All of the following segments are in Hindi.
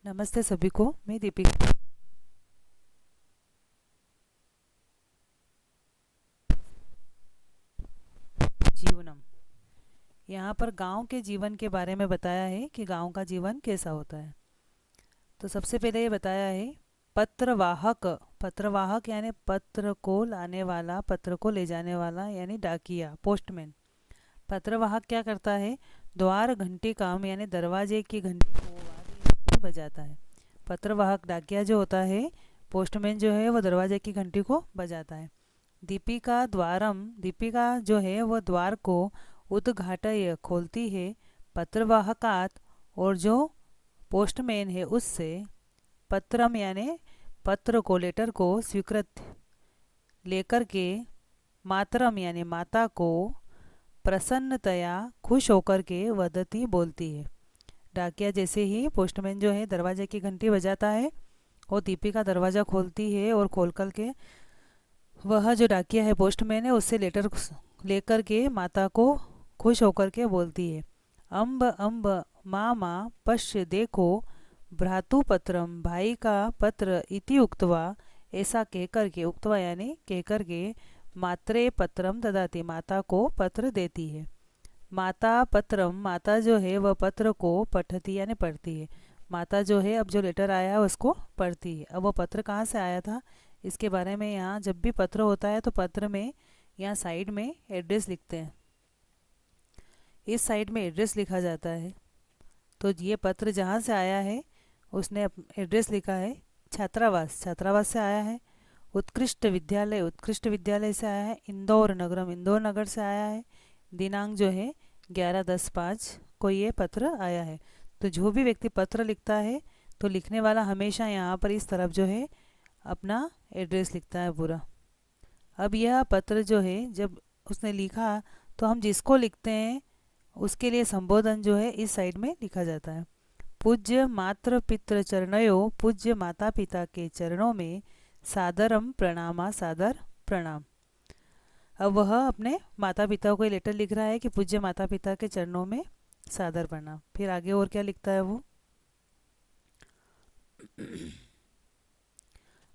नमस्ते सभी को। मैं दीपिका। जीवनम, यहाँ पर गांव के जीवन के बारे में बताया है कि गांव का जीवन कैसा होता है। तो सबसे पहले ये बताया है पत्रवाहक। पत्रवाहक यानी पत्र को लाने वाला, पत्र को ले जाने वाला, यानी डाकिया, पोस्टमैन। पत्रवाहक क्या करता है? द्वार घंटी काम यानी दरवाजे की घंटी को वाद्य यंत्र बजाता है। पत्रवाहक डाकिया जो होता है, पोस्टमैन जो है वो दरवाजे की घंटी को बजाता है। दीपिका द्वारम, दीपिका जो है वह द्वार को उद्घाटय खोलती है। पत्रवाहकात, और जो पोस्टमैन है उससे, पत्रम यानी पत्र को, लेटर को स्वीकृत लेकर के, मातरम यानी माता को, प्रसन्नतया खुश होकर के, वदती बोलती है। डाकिया जैसे ही पोस्टमैन जो है दरवाजे की घंटी बजाता है, वो दीपिका दरवाज़ा खोलती है और खोल कर के वह जो डाकिया है, पोस्टमैन है, उससे लेटर लेकर के माता को खुश होकर के बोलती है। अम्ब अम्ब मामा पश्य देखो, भ्रातुपत्रम, भाई का पत्र, इति उक्तवा, ऐसा कहकर के, उक्तवा यानी कहकर के, मात्रे पत्रम ददाती, माता को पत्र देती है। माता पत्रम, माता जो है वह पत्र को पठती यानी पढ़ती है। माता जो है अब जो लेटर आया है उसको पढ़ती है। अब वो पत्र कहाँ से आया था, इसके बारे में यहाँ जब भी पत्र होता है तो पत्र में यहाँ साइड में एड्रेस लिखते हैं। इस साइड में एड्रेस लिखा जाता है। तो ये पत्र जहाँ से आया है उसने एड्रेस लिखा है छात्रावास, छात्रावास से आया है। उत्कृष्ट विद्यालय, उत्कृष्ट विद्यालय से आया है। इंदौर नगरम, इंदौर नगर से आया है। दिनांक जो है 11/10/5 को ये पत्र आया है। तो जो भी व्यक्ति पत्र लिखता है तो लिखने वाला हमेशा यहाँ पर इस तरफ जो है अपना एड्रेस लिखता है पूरा। अब यह पत्र जो है जब उसने लिखा, तो हम जिसको लिखते हैं उसके लिए संबोधन जो है इस साइड में लिखा जाता है। पूज्य मातृ पितृ चरणयो, पूज्य माता पिता के चरणों में सादरम प्रणामा, सादर प्रणाम। अब वह अपने माता पिता को लेटर लिख रहा है कि पूज्य माता पिता के चरणों में सादर प्रणाम। फिर आगे और क्या लिखता है वो,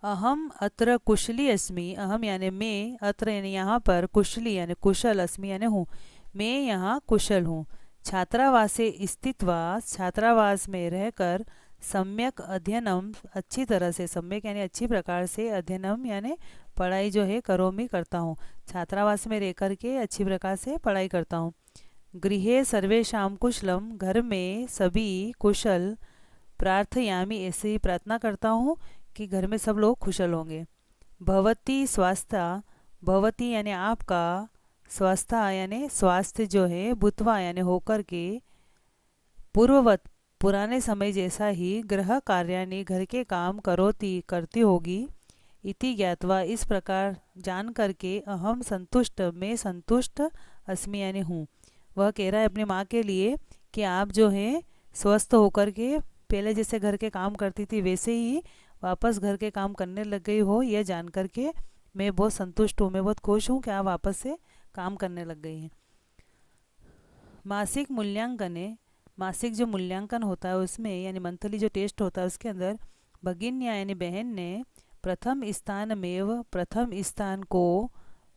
अहम अत्र कुशली अस्मि, अहम यानी मैं, अत्र यानी यहाँ पर, कुशली यानी कुशल, अस्मि यानी हूँ, मैं यहाँ कुशल हूँ। छात्रावासे स्थित्वा, छात्रावास में रहकर, सम्यक अध्ययनम, अच्छी तरह से, सम्यक यानी अच्छी प्रकार से, अध्ययनम यानी पढ़ाई जो है करोमि करता हूँ। छात्रावास में रह कर के अच्छी प्रकार से पढ़ाई करता हूँ। गृहे सर्वेषां कुशलम, घर में सभी कुशल। प्रार्थयामि, ऐसे ही प्रार्थना करता हूँ कि घर में सब लोग कुशल होंगे। भवती स्वास्थ्य, भवती यानी आपका, स्वास्थ्य यानी स्वास्थ्य जो है, भूतवा यानी होकर के, पूर्ववत पुराने समय जैसा ही, गृह कार्यानि घर के काम, करोती करती होगी, इति ज्ञातवा इस प्रकार जान करके, अहम संतुष्ट मैं संतुष्ट, अस्मि यानी हूँ। वह कह रहा है अपनी माँ के लिए कि आप जो है स्वस्थ होकर के पहले जैसे घर के काम करती थी वैसे ही वापस घर के काम करने लग गई हो, यह जान करके मैं बहुत संतुष्ट हूँ, मैं बहुत खुश हूँ कि आप वापस से काम करने लग गई हैं। मासिक मूल्यांकन है, मासिक जो मूल्यांकन होता है उसमें यानी मंथली जो टेस्ट होता है उसके अंदर, भगिन्या यानी बहन ने प्रथम स्थान में, प्रथम स्थान को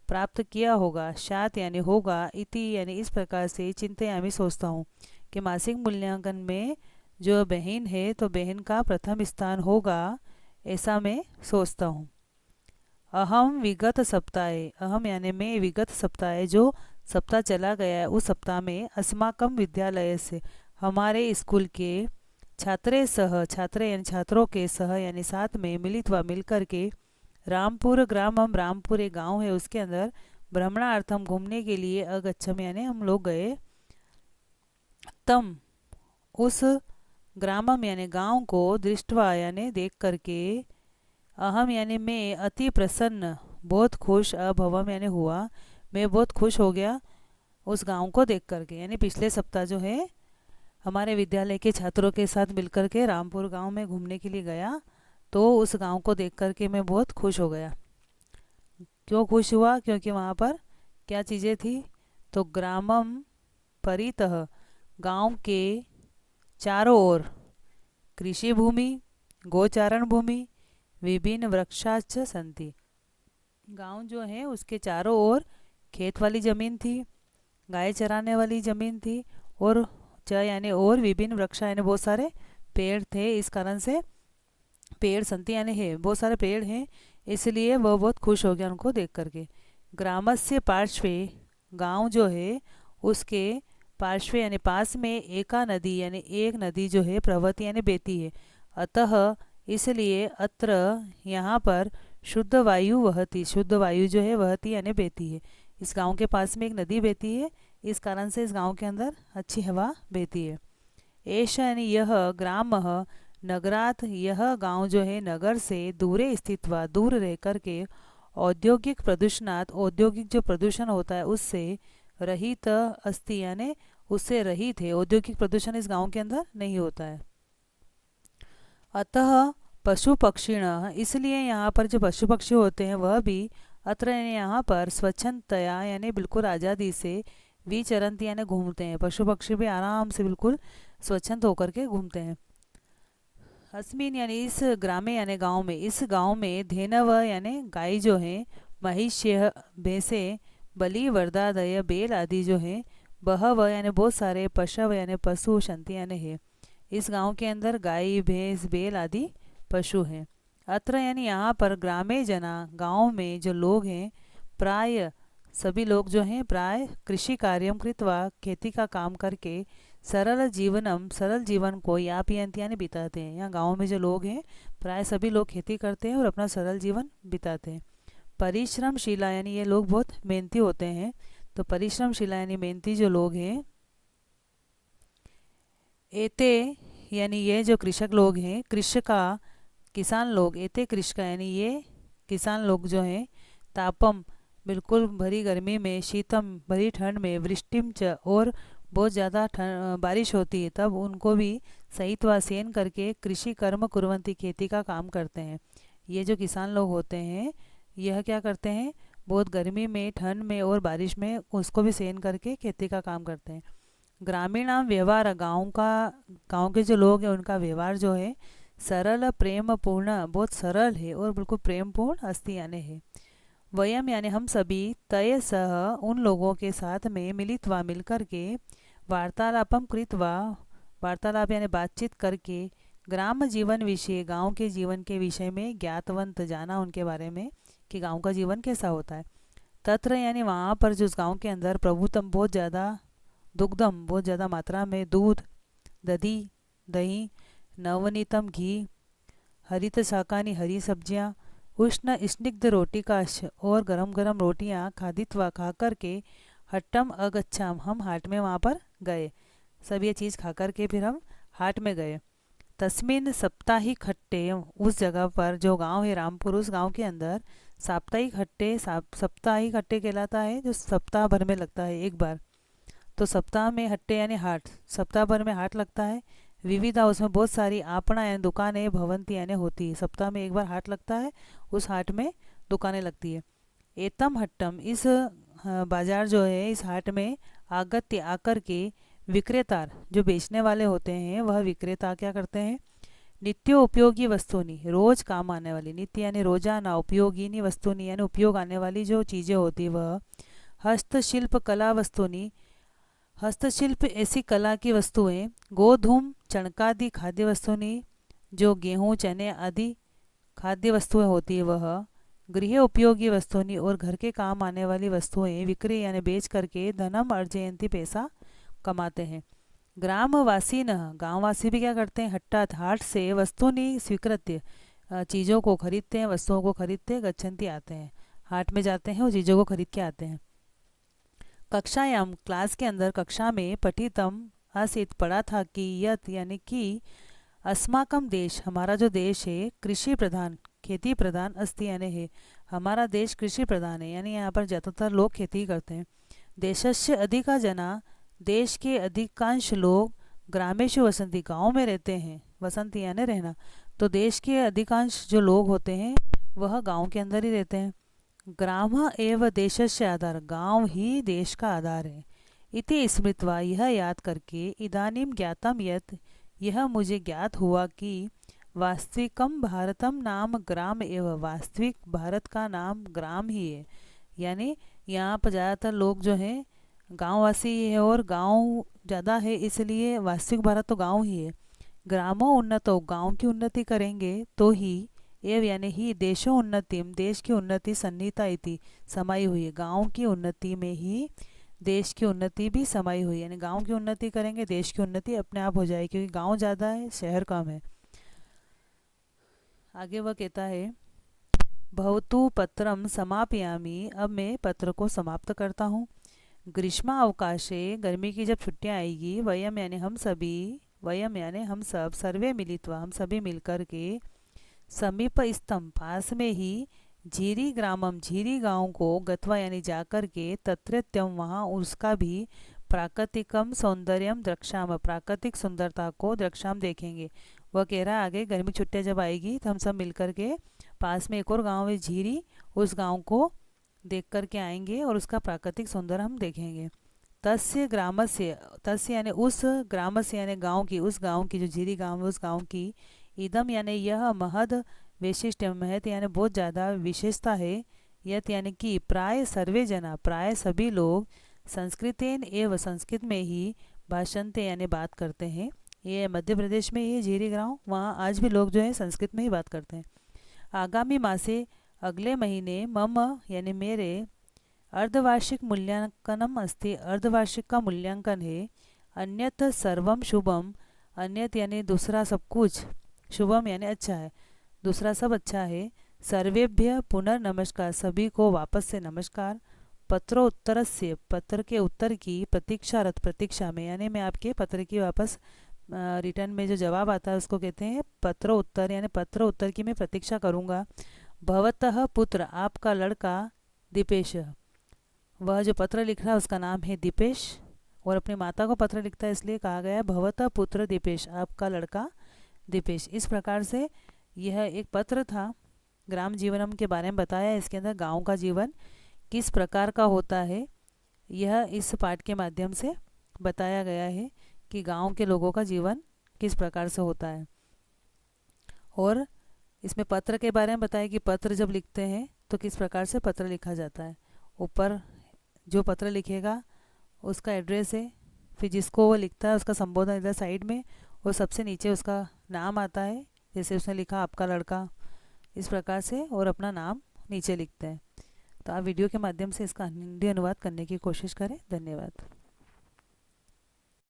प्राप्त किया होगा। शात यानी होगा, इति यानी इस प्रकार से, चिंतयामि सोचता हूँ कि मासिक मूल्यांकन में जो बहन है तो बहन का प्रथम स्थान होगा, ऐसा मैं सोचता हूँ। अहम विगत सप्ताहे, अहम यानी मैं, विगत सप्ताहे जो सप्ताह चला गया है उस सप्ताह में, अस्माकम विद्यालय से हमारे स्कूल के, छात्रे सह, छात्रे यानी छात्रों के, सह यानी साथ में, मिलित्वा मिलकर के, रामपुर ग्रामम, रामपुर एक गांव है उसके अंदर, भ्रमणार्थम घूमने के लिए, अगच्छम यानी हम लोग गए, तम उस ग्रामम यानी गांव को, दृष्टवा यानी देख करके, अहम यानी मैं, अति प्रसन्न बहुत खुश, अभवम यानी हुआ, मैं बहुत खुश हो गया उस गांव को देख करके। यानी पिछले सप्ताह जो है हमारे विद्यालय के छात्रों के साथ मिलकर के रामपुर गांव में घूमने के लिए गया, तो उस गांव को देख करके मैं बहुत खुश हो गया। क्यों खुश हुआ? क्योंकि वहाँ पर क्या चीज़ें थी, तो ग्रामम परितः, गांव के चारों ओर, कृषि भूमि, गोचारण भूमि, विभिन्न वृक्षाच संति। गांव जो है उसके चारों ओर खेत वाली ज़मीन थी, गाय चराने वाली ज़मीन थी, और यानी और विभिन्न वृक्ष यानी बहुत सारे पेड़ थे। इस कारण से पेड़ संति यानी है, बहुत सारे पेड़ हैं, इसलिए वह बहुत खुश हो गया उनको देख करके। ग्रामस्य पार्श्वे, गांव जो है उसके पार्श्वे यानी पास में एका नदी यानी एक नदी जो है प्रवहती यानी बहती है। अतः इसलिए अत्र यहाँ पर शुद्ध वायु वहती, शुद्ध वायु जो है वहती यानी बहती है। इस गांव के पास में एक नदी बहती है, इस कारण से इस गांव के अंदर अच्छी हवा बहती है। एष यानी यह ग्राम नगरात, यह गांव जो है नगर से दूरे स्थित्वा, दूर रह कर के औद्योगिक प्रदूषणात, औद्योगिक जो प्रदूषण होता है उससे रहित अस्ति यानी उससे रहित है। औद्योगिक प्रदूषण इस गांव के अंदर नहीं होता है। अतः पशु पक्षिण, इसलिए यहाँ पर जो पशु पक्षी होते हैं वह भी अत्र यानी यहाँ पर स्वच्छंदतया यानी बिल्कुल आज़ादी से विचरंती यानी घूमते हैं। पशु पक्षी भी आराम से बिल्कुल स्वच्छंद होकर के घूमते हैं। अस्मिन यानी इस ग्रामे यानी गांव में, इस गांव में धेनव यानी गाय जो है, महिष्य भैंसे, बलि वरदादय बेल आदि जो है, बहव यानी बहुत सारे, पशव यानी पशु, शंति यानी है। इस गांव के अंदर गाय भैंस बेल आदि पशु हैं। अत्र यानी यहाँ पर ग्रामे जना, गांव में जो लोग हैं, प्राय सभी लोग जो हैं प्राय कृषि कार्यम कृत्वा, खेती का काम करके, सरल जीवनम, सरल जीवन को यापयन्ति यानी बिताते हैं। यहाँ गांव में जो लोग हैं प्राय सभी लोग खेती करते हैं और अपना सरल जीवन बिताते हैं। परिश्रमशीला यानी ये लोग बहुत मेहनती होते हैं। तो परिश्रमशीला यानी मेहनती जो लोग हैं, एते यानी ये जो कृषक लोग हैं, कृषका किसान लोग, एते कृषका यानी ये किसान लोग जो हैं, तापम बिल्कुल भरी गर्मी में, शीतम भरी ठंड में, वृष्टिम च और बहुत ज़्यादा बारिश होती है तब उनको भी सहित्वा सेन करके कृषि कर्म कुर्वन्ति, खेती का काम करते हैं। ये जो किसान लोग होते हैं यह क्या करते हैं, बहुत गर्मी में, ठंड में और बारिश में उसको भी सहन करके खेती का काम करते हैं। ग्रामीणाम व्यवहार, गांव के जो लोग हैं उनका व्यवहार जो है सरल प्रेम पूर्ण, बहुत सरल है और बिल्कुल प्रेम पूर्ण अस्ति यानी है। वयम यानी हम सभी, तय सह उन लोगों के साथ में, मिलित्वा मिलकर के, वार्तालापम कृत्वा, वार्तालाप यानी बातचीत करके, ग्राम जीवन विषय, गांव के जीवन के विषय में, ज्ञातवंत जाना उनके बारे में कि गांव का जीवन कैसा होता है। तत्र यानी वहाँ पर जो उस गाँव के अंदर प्रभुतम बहुत ज़्यादा, दुग्धम बहुत ज़्यादा मात्रा में दूध, दधी दही, नवनीतम घी, हरित शाकानी हरी सब्जियाँ, उष्ण स्निग्ध रोटी काश और गरम गरम रोटियाँ, खादित्वा खा कर के, हट्टम अगच्छाम हम हाट में वहाँ पर गए। सब ये चीज़ खा कर के फिर हम हाट में गए। तस्मिन साप्ताहिक हट्टे, उस जगह पर जो गांव है रामपुर, उस गांव के अंदर साप्ताहिक हट्टे, साप्ताहिक हट्टे कहलाता है जो सप्ताह भर में लगता है एक बार। तो सप्ताह में हट्टे यानी हाट, सप्ताह भर में हाट लगता है। विविधा उसमें बहुत सारी आपणा यानी दुकानें, भवंती यानी होती है। सप्ताह में एक बार हाट लगता है, उस हाट में दुकानें लगती है। एतम हट्टम, इस बाजार जो है इस हाट में, आगत्य आकर के, विक्रेता जो बेचने वाले होते हैं वह विक्रेता क्या करते हैं, नित्य उपयोगी वस्तुनी, रोज काम आने वाली, नित्य यानी रोजाना, उपयोगिनी वस्तुनी यानी उपयोग आने वाली जो चीज़ें होती वह, हस्तशिल्प कला वस्तुनी, हस्तशिल्प ऐसी कला की वस्तुएं, गोधूम चणकादि खाद्य वस्तुनी, जो गेहूँ चने आदि खाद्य वस्तुएं होती है वह, गृह उपयोगी वस्तुनी और घर के काम आने वाली वस्तुएं, विक्रय यानी बेच करके, धनम अर्जयंती पैसा कमाते हैं। ग्रामवासी न, गाँववासी भी क्या करते हैं, हट्टात हाट से, वस्तुनी स्वीकृत्य, चीज़ों को खरीदते हैं, वस्तुओं को खरीदते, गच्छन्ति आते हैं, हाट में जाते हैं और चीज़ों को खरीद के आते हैं। कक्षायाम क्लास के अंदर, कक्षा में, पठितम आसीत पढ़ा था कि यत यानी कि अस्माकम देश, हमारा जो देश है, कृषि प्रधान खेती प्रधान अस्ति यानी है, हमारा देश कृषि प्रधान है, यानी यहाँ पर ज़्यादातर लोग खेती करते हैं। देशस्य अधिका जना, देश के अधिकांश लोग, ग्रामेषु वसंती गाँव में रहते हैं, वसंती यानी रहना, तो देश के अधिकांश जो लोग होते हैं वह गाँव के अंदर ही रहते हैं। ग्राम एव देशस्य आधार, गांव ही देश का आधार है। इति स्मृत्वा, यह याद करके, इदानीम ज्ञातम यत यह मुझे ज्ञात हुआ कि वास्तविकम भारतम नाम ग्राम एवं, वास्तविक भारत का नाम ग्राम ही है। यानी यहाँ पर ज़्यादातर लोग जो हैं गांववासी ही है और गांव ज़्यादा है, इसलिए वास्तविक भारत तो गांव ही है। ग्रामो उन्नतो, गांव की उन्नति करेंगे तो ही, एव यानी ही देशो उन्नति, देश की उन्नति सन्निहिता इति, समाई हुई है। गांव की उन्नति में ही देश की उन्नति भी समाई हुई है। यानी गांव की उन्नति करेंगे देश की उन्नति अपने आप हो जाएगी, क्योंकि गांव ज़्यादा है शहर कम है। आगे वह कहता है भवतु पत्रम समापयामी, अब मैं पत्र को समाप्त करता हूँ। ग्रीष्मा अवकाशे, गर्मी की जब छुट्टियाँ आएगी, वयम यानी हम सभी, वयम यानी हम सब, सर्वे मिलित्वा हम सभी मिलकर के, समीप स्तंभ पास में ही, झीरी ग्रामम झीरी गांव को, गत्वा यानी जाकर के, तत्रत्यम वहाँ उसका भी, प्राकृतिकम सौंदर्यम द्रक्षाम प्राकृतिक सुंदरता को द्रक्षाम देखेंगे। वह कह रहा है आगे गर्मी छुट्टियाँ जब आएगी तो हम सब मिलकर के, पास में एक और गांव है झीरी, उस गांव को देख कर के आएंगे और उसका प्राकृतिक सौंदर्य हम देखेंगे। तस्य ग्रामस्य, तस्य यानी उस, ग्रामस्य यानी गांव की, उस गांव की जो झीरी गांव है उस गांव की, इदम यानी यह, महद वैशिष्ट महत यानी बहुत ज़्यादा विशेषता है, यत यानी कि प्राय सर्वे जना प्राय सभी लोग, संस्कृतेन एवं संस्कृत में ही, भाषणते यानी बात करते हैं। ये मध्य प्रदेश में ये झीरी गाँव, वहाँ आज भी लोग जो है संस्कृत में ही बात करते हैं। आगामी मासे, अगले महीने, मम यानी मेरे, अर्धवार्षिक मूल्यांकनम अस्ति, अर्धवार्षिक का मूल्यांकन है। अन्यत सर्वम शुभम, अन्यत यानी दूसरा सब कुछ, शुभम यानी अच्छा है, दूसरा सब अच्छा है। सर्वेभ्य पुनर्नमस्कार, सभी को वापस से नमस्कार। पत्रोत्तरस्य, पत्र के उत्तर की, प्रतीक्षारत प्रतीक्षा में, यानी मैं आपके पत्र की वापस रिटर्न में जो जवाब आता है उसको कहते हैं पत्र उत्तर, यानी पत्र उत्तर की मैं प्रतीक्षा करूँगा। भवतः पुत्र, आपका लड़का, दीपेश, वह जो पत्र लिख रहा है उसका नाम है दीपेश, और अपनी माता को पत्र लिखता है इसलिए कहा गया भवतः पुत्र दीपेश, आपका लड़का दीपेश। इस प्रकार से यह एक पत्र था, ग्राम जीवनम के बारे में बताया। इसके अंदर गांव का जीवन किस प्रकार का होता है यह इस पाठ के माध्यम से बताया गया है कि गांव के लोगों का जीवन किस प्रकार से होता है। और इसमें पत्र के बारे में बताया कि पत्र जब लिखते हैं तो किस प्रकार से पत्र लिखा जाता है। ऊपर जो पत्र लिखेगा उसका एड्रेस है, फिर जिसको वो लिखता है उसका संबोधन इधर साइड में, और सबसे नीचे उसका नाम आता है, जैसे उसने लिखा आपका लड़का, इस प्रकार से, और अपना नाम नीचे लिखते हैं। तो आप वीडियो के माध्यम से इसका हिंदी अनुवाद करने की कोशिश करें। धन्यवाद।